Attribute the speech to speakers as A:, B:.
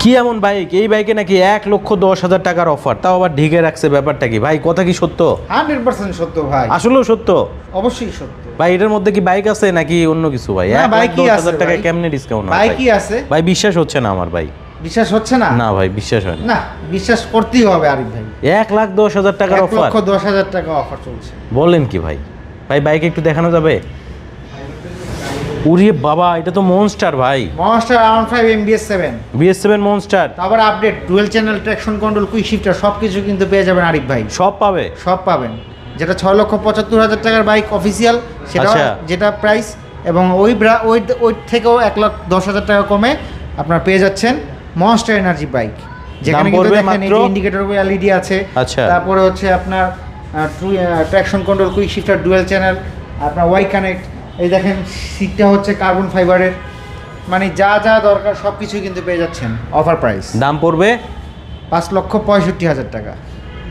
A: কি এমন বাইক, এই বাইকে নাকি 1,10,000 টাকার অফার, তাও আবার ঢেকে রাখছে, ব্যাপারটা কি ভাই? কথা কি সত্য?
B: 100% সত্য ভাই,
A: আসলেও সত্য
B: অবশ্যই সত্য
A: ভাই। এটার মধ্যে কি বাইক আছে নাকি অন্য কিছু ভাই?
B: না, বাইকই আছে
A: 1,10,000 টাকায়
B: ভাই।
A: কেমনে ডিসকাউন্ট হয়
B: বাইকই আছে
A: ভাই? বিশ্বাস হচ্ছে না আমার ভাই।
B: বিশ্বাস হচ্ছে না?
A: না ভাই, বিশ্বাস হয় না।
B: না, বিশ্বাস করতেই হবে আরিফ ভাই।
A: 1,10,000 টাকার অফার?
B: 1,10,000 টাকা অফার চলছে।
A: বলেন কি ভাই? ভাই বাইক একটু দেখানো যাবে? উরে বাবা, এটা তো মনস্টার ভাই,
B: Monster R15 MBS7,
A: BS7 Monster.
B: আবার update dual channel traction control quick shifter সবকিছু কিন্তু পেয়ে যাবেন আরিফ ভাই।
A: সব পাবে?
B: সব পাবেন। যেটা 6,75,000 টাকার বাইক অফিসিয়াল, সেটা
A: আচ্ছা।
B: যেটা প্রাইস, এবং ওই থেকেও 1,10,000 টাকা কমে আপনারা পেয়ে যাচ্ছেন মনস্টার এনার্জি বাইক, যেখানে কিন্তু
A: পড়বে
B: দেখেন
A: মাত্র?
B: ইন্ডিকেটর এলইডি আছে।
A: আচ্ছা।
B: তারপরে হচ্ছে আপনার traction control quick shifter dual channel, আপনার ওয়াই কানেক্ট, এই দেখেন সিটটা হচ্ছে কার্বন ফাইবারের, মানে যা যা দরকার সব কিছুই কিন্তু পেয়ে যাচ্ছেন অফার প্রাইস।
A: দাম পড়বে
B: 5,65,000 টাকা।